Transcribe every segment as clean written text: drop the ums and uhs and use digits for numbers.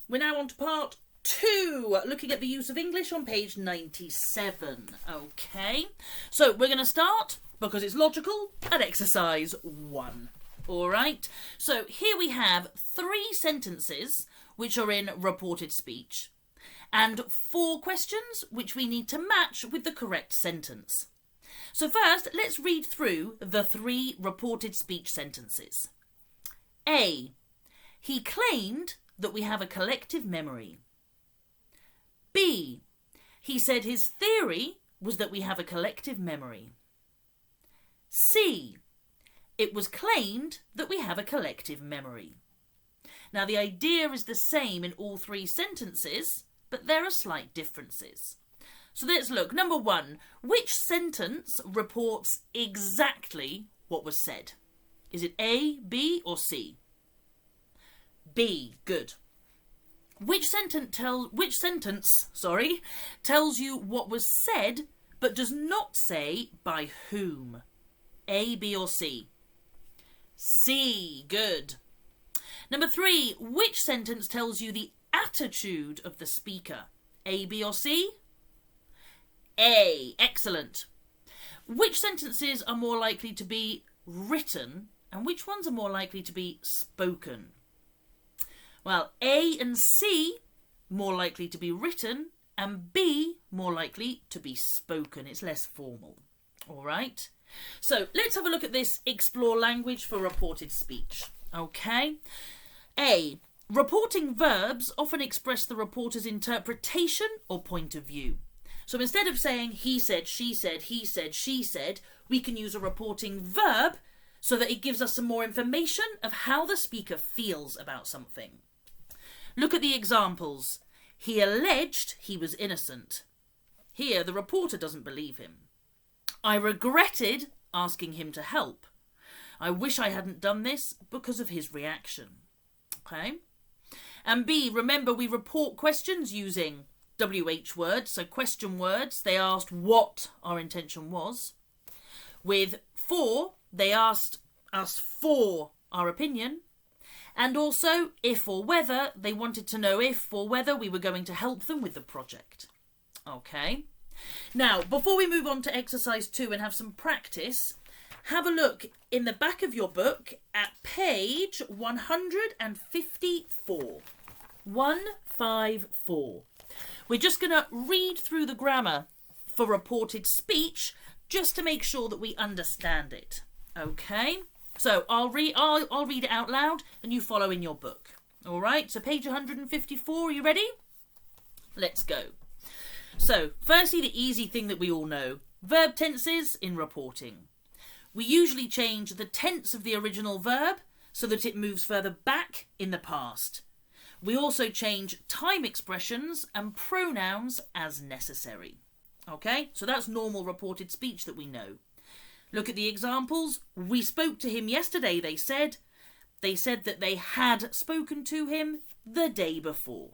we're now on to part 2, looking at the use of English on page 97. Okay, so we're going to start, because it's logical, at exercise 1. All right, so here we have 3 sentences which are in reported speech, and 4 questions which we need to match with the correct sentence. So first, let's read through the 3 reported speech sentences. A. He claimed that we have a collective memory. B. He said his theory was that we have a collective memory. C. It was claimed that we have a collective memory. Now, the idea is the same in all 3 sentences, but there are slight differences. So let's look. Number 1, which sentence reports exactly what was said? Is it A, B, or C? B, good. Which sentence tells you what was said, but does not say by whom? A, B, or C? C, good. Number 3, which sentence tells you the attitude of the speaker? A, B, or C? A, excellent. Which sentences are more likely to be written, and which ones are more likely to be spoken? Well, A and C, more likely to be written, and B, more likely to be spoken. It's less formal. All right? So let's have a look at this explore language for reported speech. Okay? A. Reporting verbs often express the reporter's interpretation or point of view. So instead of saying he said, she said, he said, she said, we can use a reporting verb so that it gives us some more information of how the speaker feels about something. Look at the examples. He alleged he was innocent. Here, the reporter doesn't believe him. I regretted asking him to help. I wish I hadn't done this because of his reaction. Okay? And B, remember we report questions using WH words, so question words. They asked what our intention was. With for, they asked us for our opinion. And also, if or whether, they wanted to know if or whether we were going to help them with the project. Okay. Now, before we move on to exercise 2 and have some practice, have a look in the back of your book at page 154. 154. We're just going to read through the grammar for reported speech just to make sure that we understand it. Okay? So I'll read it out loud and you follow in your book. All right? So page 154, are you ready? Let's go. So, firstly, the easy thing that we all know. Verb tenses in reporting. We usually change the tense of the original verb so that it moves further back in the past. We also change time expressions and pronouns as necessary. Okay, so that's normal reported speech that we know. Look at the examples. We spoke to him yesterday, they said. They said that they had spoken to him the day before.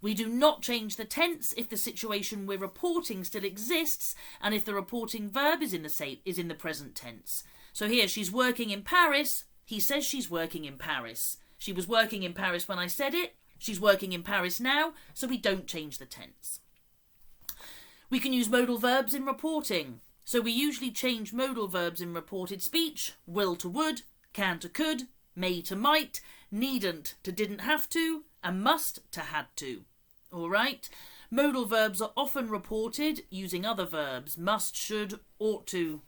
We do not change the tense if the situation we're reporting still exists and if the reporting verb is in the present tense. So here, she's working in Paris. He says she's working in Paris. She was working in Paris when I said it. She's working in Paris now, so we don't change the tense. We can use modal verbs in reporting. So we usually change modal verbs in reported speech. Will to would, can to could, may to might, needn't to didn't have to, and must to had to. All right? Modal verbs are often reported using other verbs. Must, should, ought to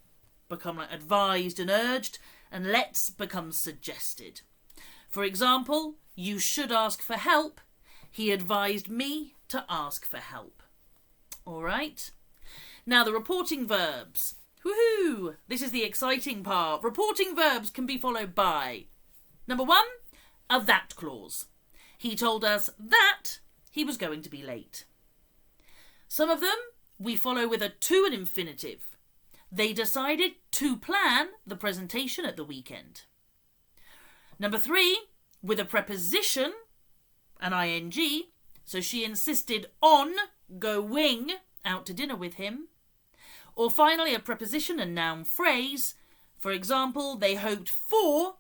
become like advised and urged, and let's become suggested. For example, you should ask for help. He advised me to ask for help. All right? Now the reporting verbs. Woohoo! This is the exciting part. Reporting verbs can be followed by, number 1, a that clause. He told us that he was going to be late. Some of them we follow with a to an infinitive. They decided to plan the presentation at the weekend. Number 3, with a preposition, an ing, so she insisted on going out to dinner with him. Or finally, a preposition, a noun phrase. For example, they hoped for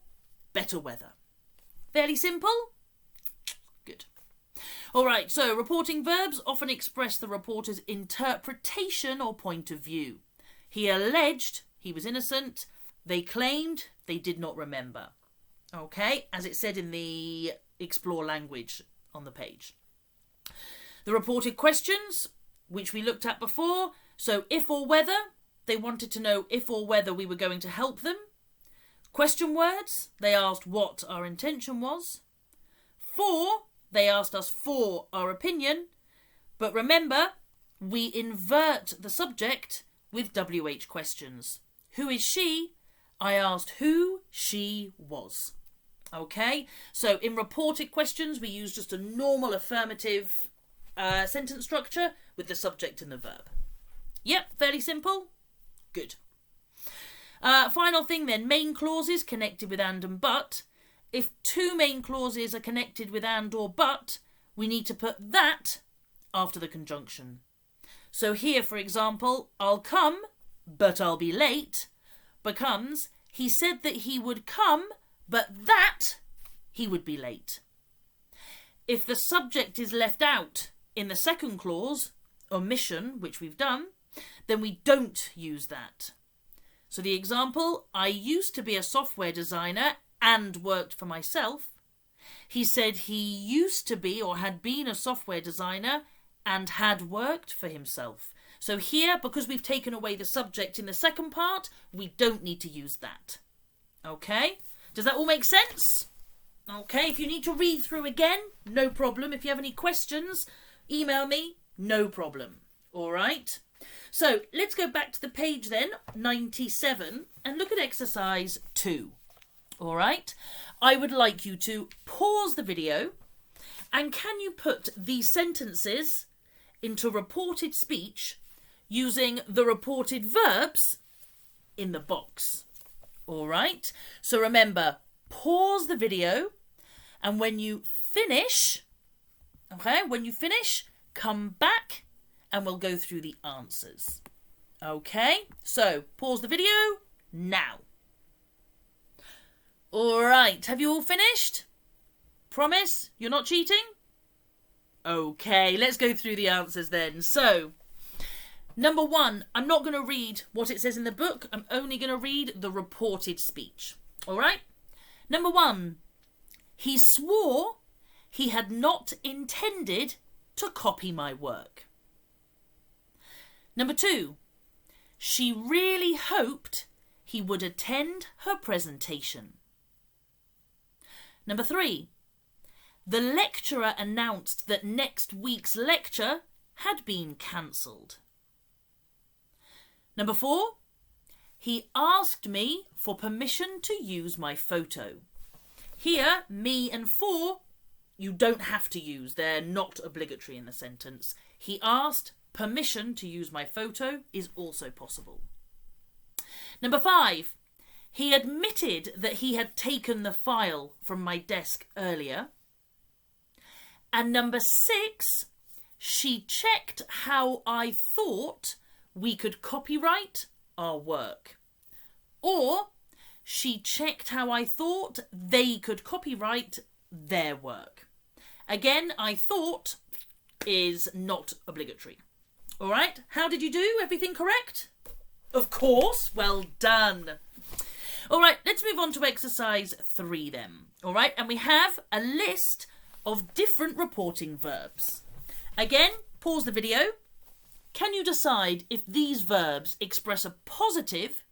better weather. Fairly simple? Good. All right, so reporting verbs often express the reporter's interpretation or point of view. He alleged he was innocent. They claimed they did not remember. Okay, as it said in the Explore language on the page. The reported questions, which we looked at before. So if or whether, they wanted to know if or whether we were going to help them. Question words, they asked what our intention was. For, they asked us for our opinion. But remember, we invert the subject with WH questions. Who is she? I asked who she was. Okay, so in reported questions, we use just a normal affirmative sentence structure with the subject and the verb. Yep, fairly simple. Good. Final thing then, main clauses connected with and but. If two main clauses are connected with and or but, we need to put that after the conjunction. So here, for example, I'll come, but I'll be late, becomes he said that he would come, but that he would be late. If the subject is left out in the second clause, omission, which we've done, then we don't use that. So the example, I used to be a software designer and worked for myself. He said he used to be or had been a software designer and had worked for himself. So here, because we've taken away the subject in the second part, we don't need to use that. Okay? Does that all make sense? Okay, if you need to read through again, no problem. If you have any questions, email me, no problem. All right? So let's go back to the page then, 97, and look at exercise 2. All right? I would like you to pause the video, and can you put these sentences into reported speech using the reported verbs in the box? All right? So remember, pause the video, and when you finish, come back and we'll go through the answers. Okay? So, pause the video now. All right, have you all finished? Promise? You're not cheating? Okay, let's go through the answers then. So, number 1, I'm not going to read what it says in the book. I'm only going to read the reported speech. All right? Number 1, he swore he had not intended to copy my work. Number 2, she really hoped he would attend her presentation. Number 3, the lecturer announced that next week's lecture had been cancelled. Number 4, he asked me for permission to use my photo. Here, me and for, you don't have to use. They're not obligatory in the sentence. He asked permission to use my photo is also possible. Number 5, he admitted that he had taken the file from my desk earlier. And number 6, she checked how I thought we could copyright our work. Or she checked how I thought they could copyright their work. Again, I thought is not obligatory. All right, how did you do? Everything correct? Of course, well done. All right, let's move on to exercise 3 then. All right, and we have a list of different reporting verbs. Again, pause the video. Can you decide if these verbs express a positive,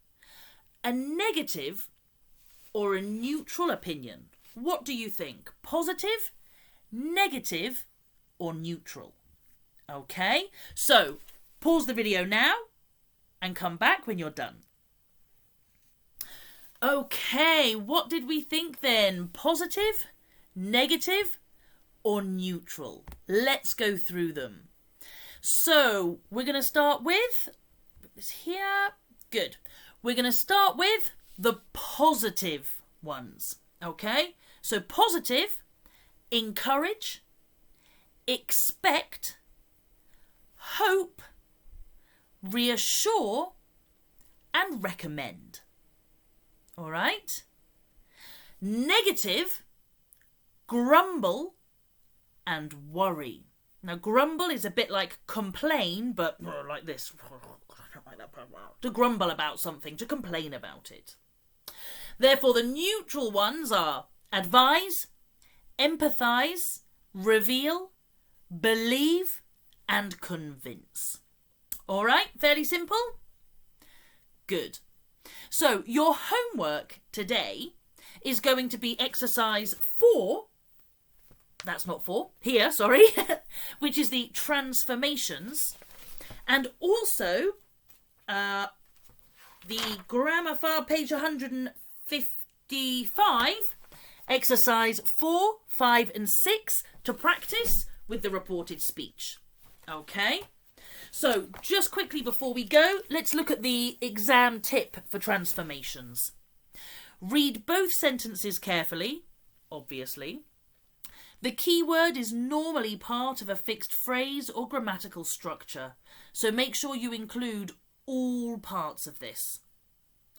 a negative, or a neutral opinion? What do you think? Positive, negative, or neutral? Okay, so pause the video now and come back when you're done. Okay, what did we think then? Positive, negative, or neutral? Let's go through them. So we're going to start with, put this here, good. We're going to start with the positive ones, okay? So positive, encourage, expect, hope, reassure, and recommend. All right? Negative, grumble, and worry. Now, grumble is a bit like complain, but like this. To grumble about something, to complain about it. Therefore, the neutral ones are advise, empathise, reveal, believe, and convince. All right, fairly simple? Good. So your homework today is going to be exercise 4, that's not 4, here, sorry, which is the transformations, and also the grammar file, page 155, exercise 4, 5 and 6 to practice with the reported speech. Okay? So, just quickly before we go, let's look at the exam tip for transformations. Read both sentences carefully, obviously. The key word is normally part of a fixed phrase or grammatical structure, so make sure you include all parts of this.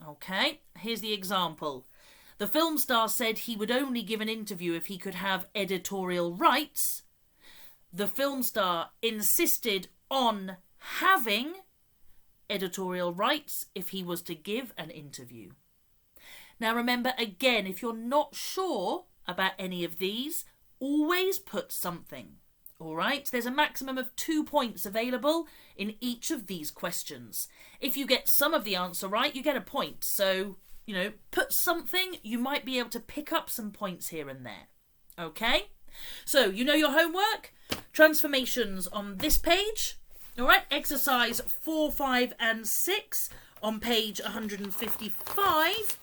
Okay, here's the example. The film star said he would only give an interview if he could have editorial rights. The film star insisted on having editorial rights if he was to give an interview. Now remember, again, if you're not sure about any of these, always put something. All right, there's a maximum of 2 points available in each of these questions. If you get some of the answer right, you get a point. So, put something, you might be able to pick up some points here and there. Okay, so you know your homework. Transformations on this page. All right, exercise 4, 5 and 6 on page 155.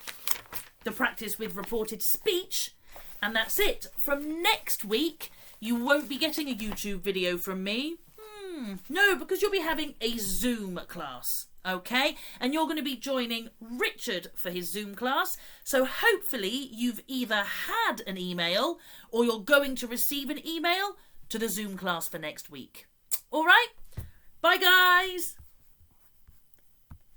The practice with reported speech. And that's it. From next week, you won't be getting a YouTube video from me. No, because you'll be having a Zoom class. Okay? And you're going to be joining Richard for his Zoom class. So hopefully you've either had an email or you're going to receive an email to the Zoom class for next week. All right? Bye, guys.